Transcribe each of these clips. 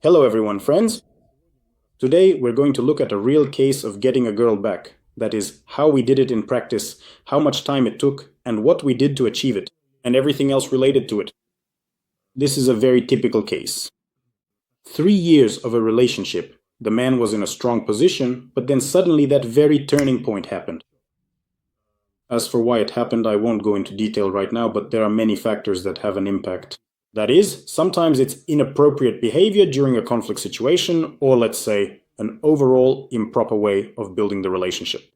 Hello everyone, friends. Today we're going to look at a real case of getting a girl back. That is, how we did it in practice, how much time it took, and what we did to achieve it, and everything else related to it. This is a very typical case. 3 years of a relationship. The man was in a strong position, but then suddenly that very turning point happened. As for why it happened, I won't go into detail right now, but there are many factors that have an impact. That is, sometimes it's inappropriate behavior during a conflict situation, or let's say, an overall improper way of building the relationship.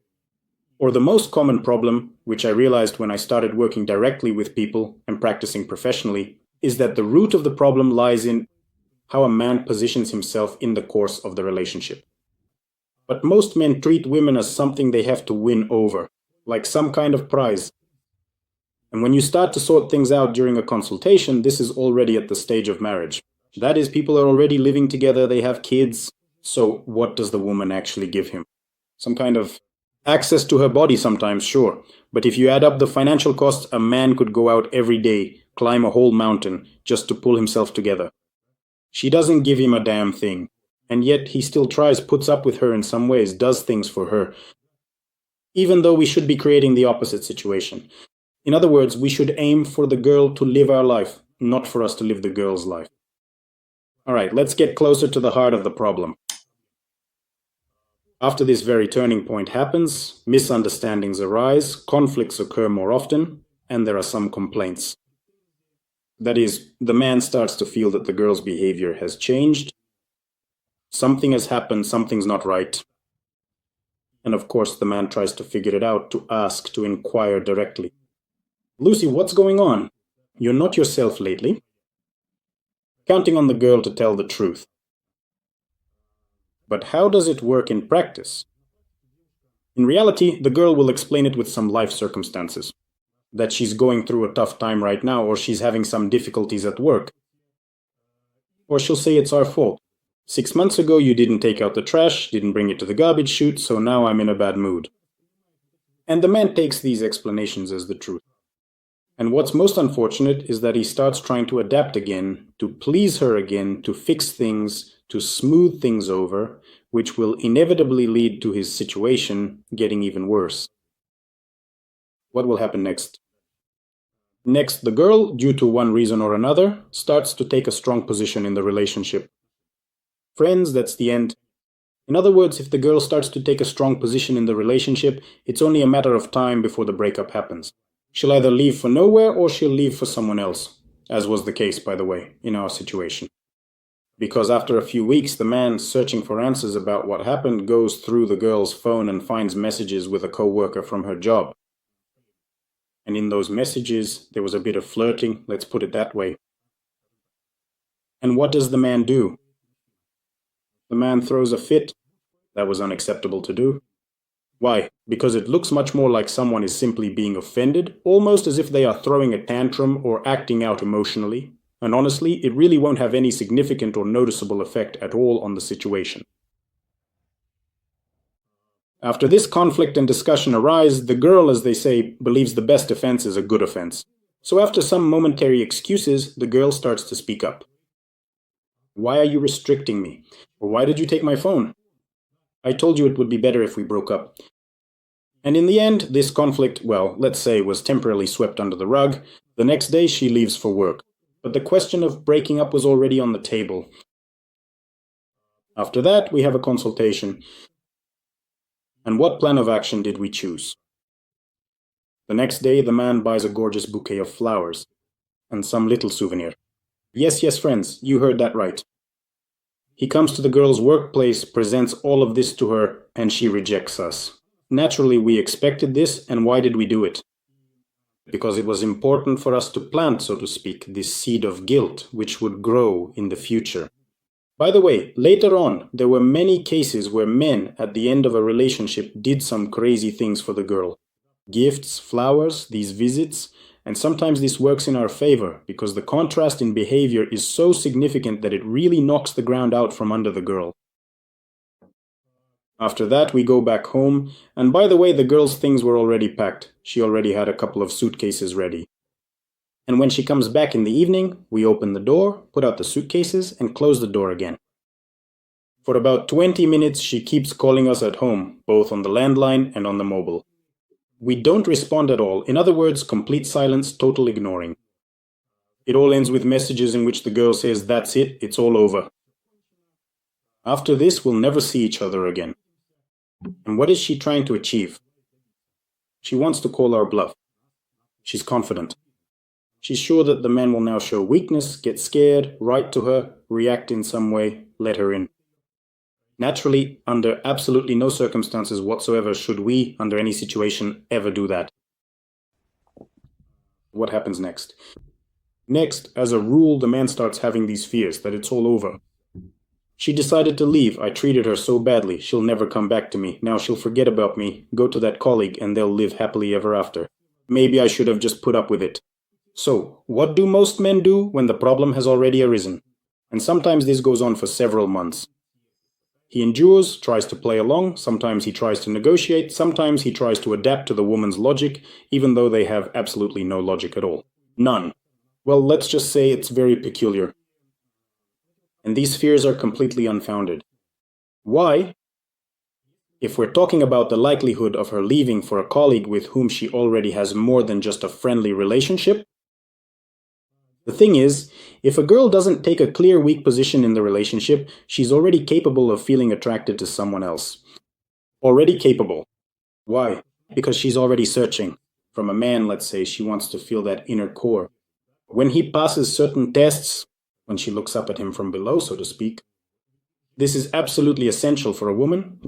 Or the most common problem, which I realized when I started working directly with people and practicing professionally, is that the root of the problem lies in how a man positions himself in the course of the relationship. But most men treat women as something they have to win over, like some kind of prize. And when you start to sort things out during a consultation, this is already at the stage of marriage. That is, people are already living together, they have kids. So what does the woman actually give him? Some kind of access to her body sometimes, sure. But if you add up the financial costs, a man could go out every day, climb a whole mountain, just to pull himself together. She doesn't give him a damn thing. And yet he still tries, puts up with her in some ways, does things for her. Even though we should be creating the opposite situation. In other words, we should aim for the girl to live our life, not for us to live the girl's life. Alright, let's get closer to the heart of the problem. After this very turning point happens, misunderstandings arise, conflicts occur more often, and there are some complaints. That is, the man starts to feel that the girl's behavior has changed. Something has happened, something's not right. And of course, the man tries to figure it out, to ask, to inquire directly. Lucy, what's going on? You're not yourself lately. Counting on the girl to tell the truth. But how does it work in practice? In reality, the girl will explain it with some life circumstances. That she's going through a tough time right now, or she's having some difficulties at work. Or she'll say it's our fault. 6 months ago you didn't take out the trash, didn't bring it to the garbage chute, so now I'm in a bad mood. And the man takes these explanations as the truth. And what's most unfortunate is that he starts trying to adapt again, to please her again, to fix things, to smooth things over, which will inevitably lead to his situation getting even worse. What will happen next? Next, the girl, due to one reason or another, starts to take a strong position in the relationship. Friends, that's the end. In other words, if the girl starts to take a strong position in the relationship, it's only a matter of time before the breakup happens. She'll either leave for nowhere or she'll leave for someone else, as was the case, by the way, in our situation. Because after a few weeks, the man searching for answers about what happened goes through the girl's phone and finds messages with a coworker from her job. And in those messages, there was a bit of flirting, let's put it that way. And what does the man do? The man throws a fit. That was unacceptable to do. Why? Because it looks much more like someone is simply being offended, almost as if they are throwing a tantrum or acting out emotionally. And honestly, it really won't have any significant or noticeable effect at all on the situation. After this conflict and discussion arise, the girl, as they say, believes the best offense is a good offense. So after some momentary excuses, the girl starts to speak up. Why are you restricting me? Or why did you take my phone? I told you it would be better if we broke up. And in the end, this conflict, well, let's say, was temporarily swept under the rug. The next day she leaves for work. But the question of breaking up was already on the table. After that, we have a consultation. And what plan of action did we choose? The next day, the man buys a gorgeous bouquet of flowers. And some little souvenir. Yes, friends, you heard that right. He comes to the girl's workplace, presents all of this to her, and she rejects us. Naturally, we expected this, and why did we do it? Because it was important for us to plant, so to speak, this seed of guilt, which would grow in the future. By the way, later on, there were many cases where men, at the end of a relationship, did some crazy things for the girl. Gifts, flowers, these visits, and sometimes this works in our favor, because the contrast in behavior is so significant that it really knocks the ground out from under the girl. After that, we go back home, and by the way, the girl's things were already packed. She already had a couple of suitcases ready. And when she comes back in the evening, we open the door, put out the suitcases, and close the door again. For about 20 minutes, she keeps calling us at home, both on the landline and on the mobile. We don't respond at all. In other words, complete silence, total ignoring. It all ends with messages in which the girl says, "That's it, it's all over. After this, we'll never see each other again." And what is she trying to achieve? She wants to call our bluff. She's confident. She's sure that the man will now show weakness, get scared, write to her, react in some way, let her in. Naturally, under absolutely no circumstances whatsoever should we, under any situation, ever do that. What happens next? Next, as a rule, the man starts having these fears that it's all over. She decided to leave. I treated her so badly. She'll never come back to me. Now she'll forget about me, go to that colleague, and they'll live happily ever after. Maybe I should have just put up with it. So, what do most men do when the problem has already arisen? And sometimes this goes on for several months. He endures, tries to play along, sometimes he tries to negotiate, sometimes he tries to adapt to the woman's logic, even though they have absolutely no logic at all. None. Well, let's just say it's very peculiar. And these fears are completely unfounded. Why? If we're talking about the likelihood of her leaving for a colleague with whom she already has more than just a friendly relationship, the thing is, if a girl doesn't take a clear weak position in the relationship, she's already capable of feeling attracted to someone else. Already capable. Why? Because she's already searching. From a man, let's say, she wants to feel that inner core. When he passes certain tests, when she looks up at him from below, so to speak, this is absolutely essential for a woman.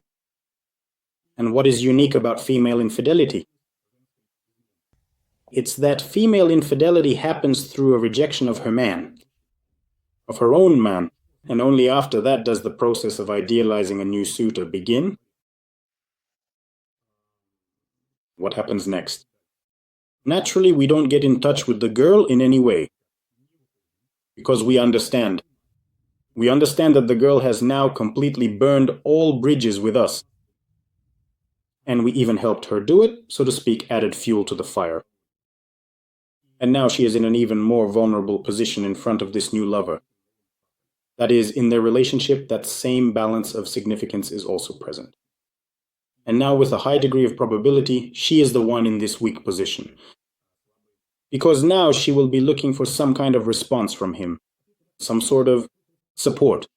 And what is unique about female infidelity? It's that female infidelity happens through a rejection of her man, of her own man, and only after that does the process of idealizing a new suitor begin. What happens next? Naturally, we don't get in touch with the girl in any way, because we understand. We understand that the girl has now completely burned all bridges with us. And we even helped her do it, so to speak, added fuel to the fire. And now she is in an even more vulnerable position in front of this new lover. That is, in their relationship, that same balance of significance is also present. And now, with a high degree of probability, she is the one in this weak position. Because now she will be looking for some kind of response from him, some sort of support.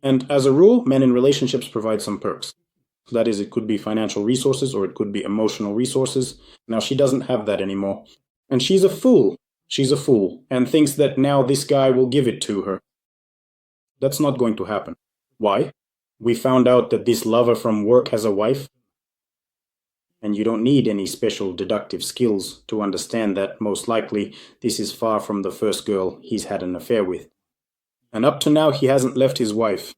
And as a rule, men in relationships provide some perks. That is, it could be financial resources or it could be emotional resources. Now she doesn't have that anymore. And she's a fool. She's a fool and thinks that now this guy will give it to her. That's not going to happen. Why? We found out that this lover from work has a wife. And you don't need any special deductive skills to understand that most likely this is far from the first girl he's had an affair with. And up to now he hasn't left his wife.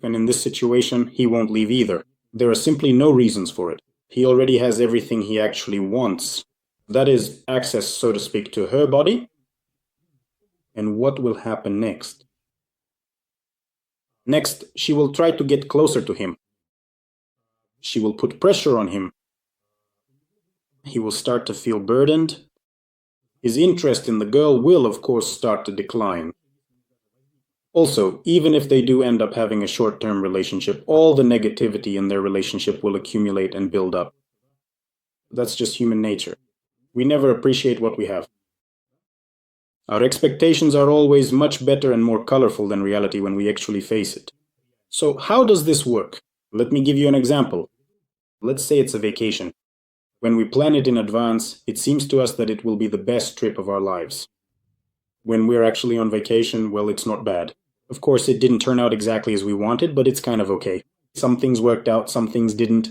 And in this situation he won't leave either. There are simply no reasons for it. He already has everything he actually wants. That is, access, so to speak, to her body. And what will happen next? Next, she will try to get closer to him. She will put pressure on him. He will start to feel burdened. His interest in the girl will, of course, start to decline. Also, even if they do end up having a short-term relationship, all the negativity in their relationship will accumulate and build up. That's just human nature. We never appreciate what we have. Our expectations are always much better and more colorful than reality when we actually face it. So how does this work? Let me give you an example. Let's say it's a vacation. When we plan it in advance, it seems to us that it will be the best trip of our lives. When we're actually on vacation, well, it's not bad. Of course, it didn't turn out exactly as we wanted, but it's kind of okay. Some things worked out, some things didn't.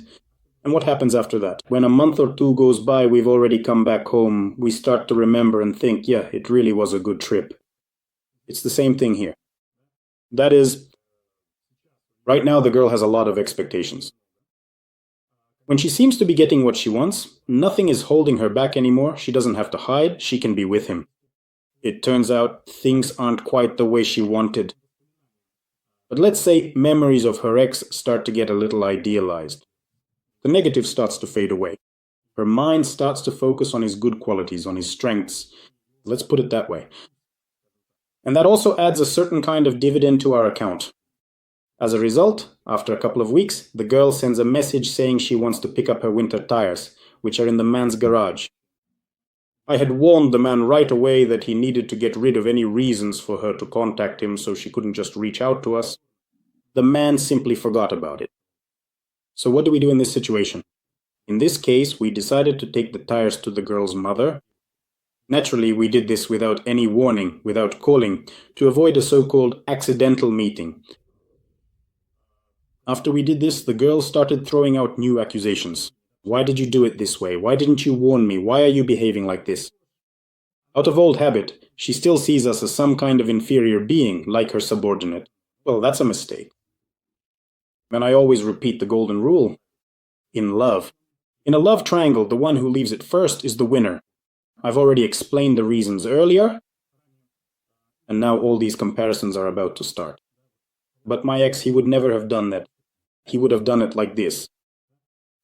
And what happens after that? When a month or two goes by, we've already come back home, we start to remember and think, yeah, it really was a good trip. It's the same thing here. That is, right now the girl has a lot of expectations. When she seems to be getting what she wants, nothing is holding her back anymore, she doesn't have to hide, she can be with him. It turns out things aren't quite the way she wanted. But let's say memories of her ex start to get a little idealized. The negative starts to fade away. Her mind starts to focus on his good qualities, on his strengths. Let's put it that way. And that also adds a certain kind of dividend to our account. As a result, after a couple of weeks, the girl sends a message saying she wants to pick up her winter tires, which are in the man's garage. I had warned the man right away that he needed to get rid of any reasons for her to contact him so she couldn't just reach out to us. The man simply forgot about it. So what do we do in this situation? In this case, we decided to take the tires to the girl's mother. Naturally, we did this without any warning, without calling, to avoid a so-called accidental meeting. After we did this, the girl started throwing out new accusations. Why did you do it this way? Why didn't you warn me? Why are you behaving like this? Out of old habit, she still sees us as some kind of inferior being, like her subordinate. Well, that's a mistake. And I always repeat the golden rule. In love. In a love triangle, the one who leaves it first is the winner. I've already explained the reasons earlier, and now all these comparisons are about to start. But my ex, he would never have done that. He would have done it like this.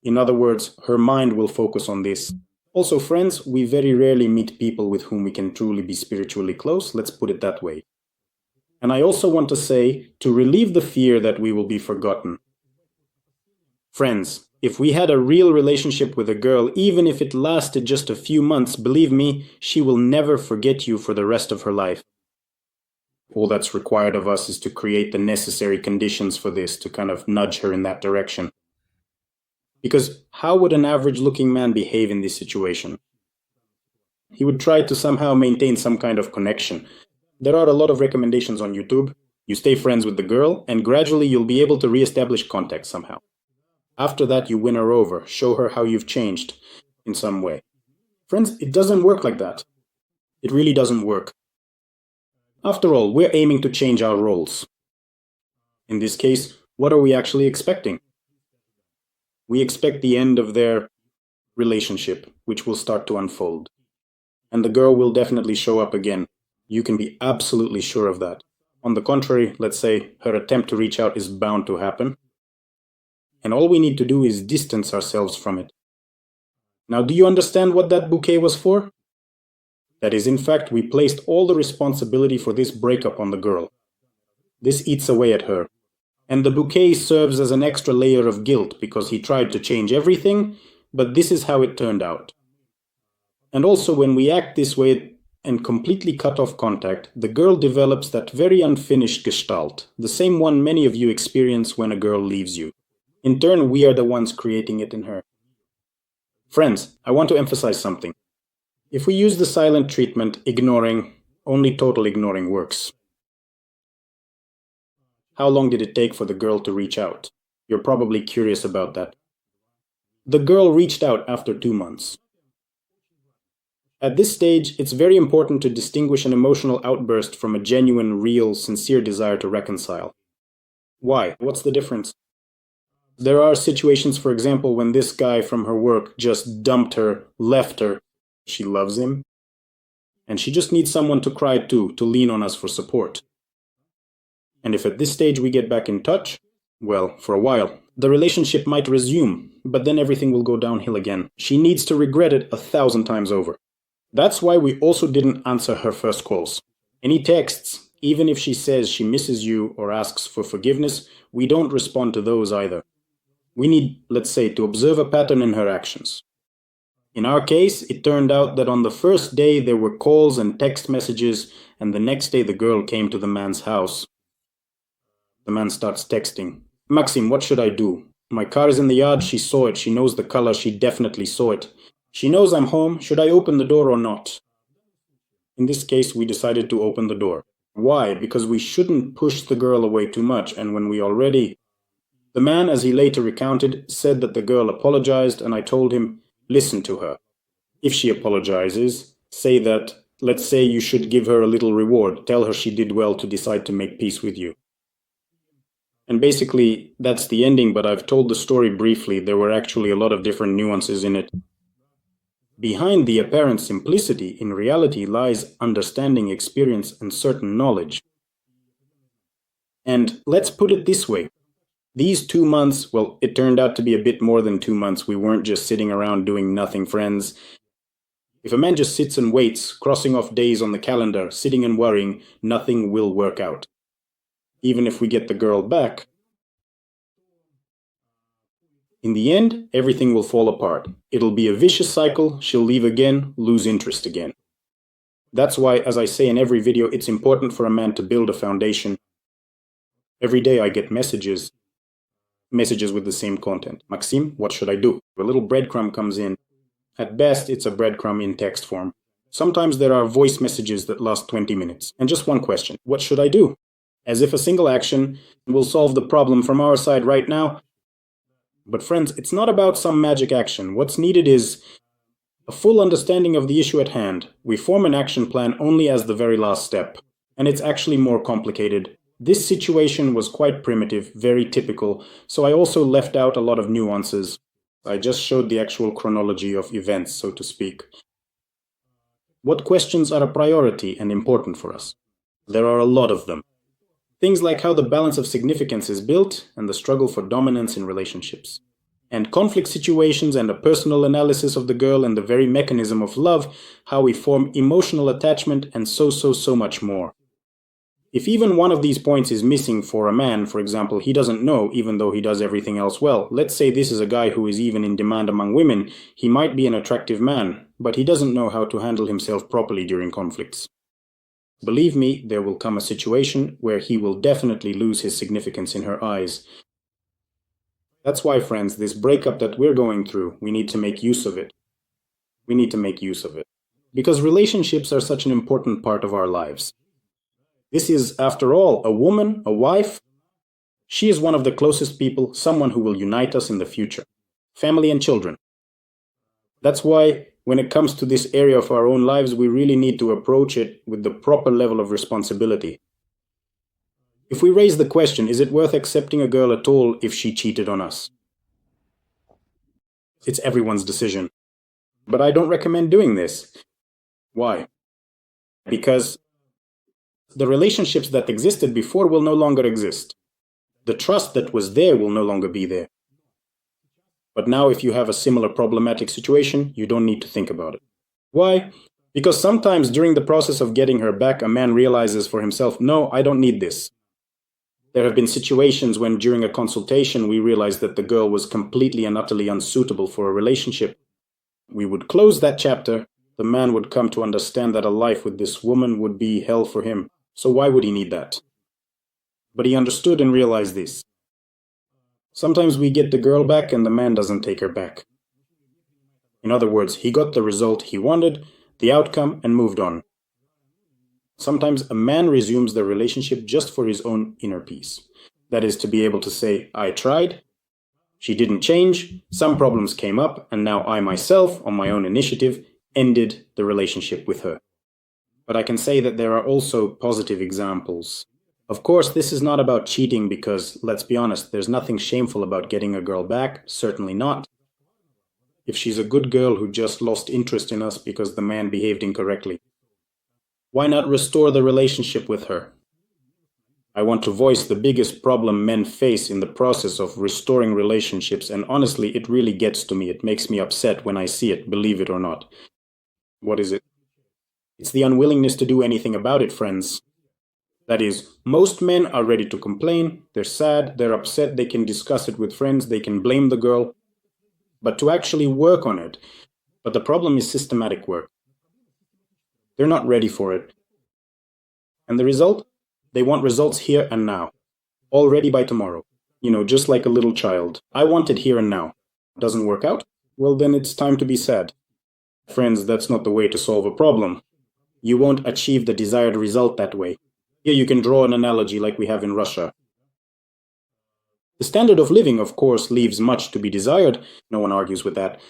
In other words, her mind will focus on this. Also, friends, we very rarely meet people with whom we can truly be spiritually close, let's put it that way. And I also want to say, to relieve the fear that we will be forgotten. Friends, if we had a real relationship with a girl, even if it lasted just a few months, believe me, she will never forget you for the rest of her life. All that's required of us is to create the necessary conditions for this, to kind of nudge her in that direction. Because how would an average-looking man behave in this situation? He would try to somehow maintain some kind of connection. There are a lot of recommendations on YouTube. You stay friends with the girl, and gradually you'll be able to re-establish contact somehow. After that, you win her over, show her how you've changed in some way. Friends, it doesn't work like that. It really doesn't work. After all, we're aiming to change our roles. In this case, what are we actually expecting? We expect the end of their relationship, which will start to unfold. And the girl will definitely show up again. You can be absolutely sure of that. On the contrary, let's say her attempt to reach out is bound to happen. And all we need to do is distance ourselves from it. Now, do you understand what that bouquet was for? That is, in fact, we placed all the responsibility for this breakup on the girl. This eats away at her. And the bouquet serves as an extra layer of guilt because he tried to change everything, but this is how it turned out. And also, when we act this way and completely cut off contact, the girl develops that very unfinished gestalt, the same one many of you experience when a girl leaves you. In turn, we are the ones creating it in her. Friends, I want to emphasize something. If we use the silent treatment, ignoring, only total ignoring works. How long did it take for the girl to reach out? You're probably curious about that. The girl reached out after 2 months. At this stage, it's very important to distinguish an emotional outburst from a genuine, real, sincere desire to reconcile. Why? What's the difference? There are situations, for example, when this guy from her work just dumped her, left her. She loves him. And she just needs someone to cry to lean on us for support. And if at this stage we get back in touch, well, for a while, the relationship might resume, but then everything will go downhill again. She needs to regret it 1,000 times over. That's why we also didn't answer her first calls. Any texts, even if she says she misses you or asks for forgiveness, we don't respond to those either. We need, let's say, to observe a pattern in her actions. In our case, it turned out that on the first day there were calls and text messages, and the next day the girl came to the man's house. The man starts texting. Maxim, what should I do? My car is in the yard, she saw it, she knows the color, she definitely saw it. She knows I'm home, should I open the door or not? In this case, we decided to open the door. Why? Because we shouldn't push the girl away too much, and when we already... The man, as he later recounted, said that the girl apologized, and I told him, listen to her. If she apologizes, say that, let's say you should give her a little reward, tell her she did well to decide to make peace with you. And basically, that's the ending, but I've told the story briefly. There were actually a lot of different nuances in it. Behind the apparent simplicity, in reality, lies understanding, experience, and certain knowledge. And let's put it this way. These 2 months, well, it turned out to be a bit more than 2 months. We weren't just sitting around doing nothing, friends. If a man just sits and waits, crossing off days on the calendar, sitting and worrying, nothing will work out. Even if we get the girl back, In the end, everything will fall apart. It'll be a vicious cycle, she'll leave again, lose interest again. That's why, as I say in every video, it's important for a man to build a foundation. Every day I get messages with the same content. Maxime, what should I do? A little breadcrumb comes in. At best, it's a breadcrumb in text form. Sometimes there are voice messages that last 20 minutes. And just one question. What should I do? As if a single action will solve the problem from our side right now. But friends, it's not about some magic action. What's needed is a full understanding of the issue at hand. We form an action plan only as the very last step. And it's actually more complicated. This situation was quite primitive, very typical, so I also left out a lot of nuances. I just showed the actual chronology of events, so to speak. What questions are a priority and important for us? There are a lot of them. Things like how the balance of significance is built and the struggle for dominance in relationships. And conflict situations and a personal analysis of the girl and the very mechanism of love, how we form emotional attachment and so much more. If even one of these points is missing for a man, for example, he doesn't know even though he does everything else well. Let's say this is a guy who is even in demand among women. He might be an attractive man, but he doesn't know how to handle himself properly during conflicts. Believe me, there will come a situation where he will definitely lose his significance in her eyes. That's why, friends, this breakup that we're going through, we need to make use of it. We need to make use of it. Because relationships are such an important part of our lives. This is, after all, a woman, a wife. She is one of the closest people, someone who will unite us in the future. Family and children. That's why, when it comes to this area of our own lives, we really need to approach it with the proper level of responsibility. If we raise the question, is it worth accepting a girl at all if she cheated on us? It's everyone's decision. But I don't recommend doing this. Why? Because the relationships that existed before will no longer exist. The trust that was there will no longer be there. But now if you have a similar problematic situation, you don't need to think about it. Why? Because sometimes during the process of getting her back, a man realizes for himself, no, I don't need this. There have been situations when during a consultation we realized that the girl was completely and utterly unsuitable for a relationship. We would close that chapter. The man would come to understand that a life with this woman would be hell for him. So why would he need that? But he understood and realized this. Sometimes we get the girl back and the man doesn't take her back. In other words, he got the result he wanted, the outcome, and moved on. Sometimes a man resumes the relationship just for his own inner peace. That is to be able to say, I tried, she didn't change, some problems came up, and now I myself, on my own initiative, ended the relationship with her. But I can say that there are also positive examples. Of course, this is not about cheating because, let's be honest, there's nothing shameful about getting a girl back, certainly not. If she's a good girl who just lost interest in us because the man behaved incorrectly, why not restore the relationship with her? I want to voice the biggest problem men face in the process of restoring relationships, and honestly, it really gets to me. It makes me upset when I see it, believe it or not. What is it? It's the unwillingness to do anything about it, friends. That is, most men are ready to complain, they're sad, they're upset, they can discuss it with friends, they can blame the girl. But to actually work on it, but the problem is systematic work. They're not ready for it. And the result? They want results here and now. All ready by tomorrow. Just like a little child. I want it here and now. Doesn't work out? Well, then it's time to be sad. Friends, that's not the way to solve a problem. You won't achieve the desired result that way. Here you can draw an analogy like we have in Russia. The standard of living, of course, leaves much to be desired. No one argues with that.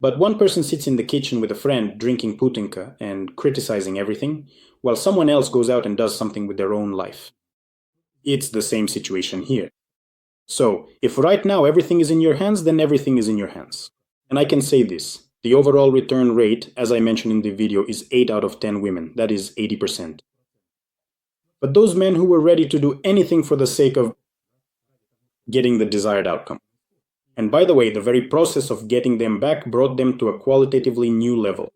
But one person sits in the kitchen with a friend drinking putinka and criticizing everything, while someone else goes out and does something with their own life. It's the same situation here. So, if right now everything is in your hands, then everything is in your hands. And I can say this. The overall return rate, as I mentioned in the video, is 8 out of 10 women. That is 80%. But those men who were ready to do anything for the sake of getting the desired outcome. And by the way, the very process of getting them back brought them to a qualitatively new level.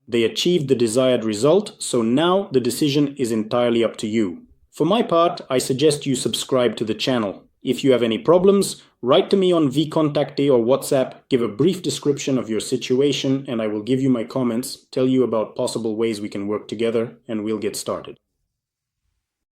They achieved the desired result, so now the decision is entirely up to you. For my part, I suggest you subscribe to the channel. If you have any problems, write to me on vcontacte or WhatsApp, give a brief description of your situation, and I will give you my comments, tell you about possible ways we can work together, and we'll get started.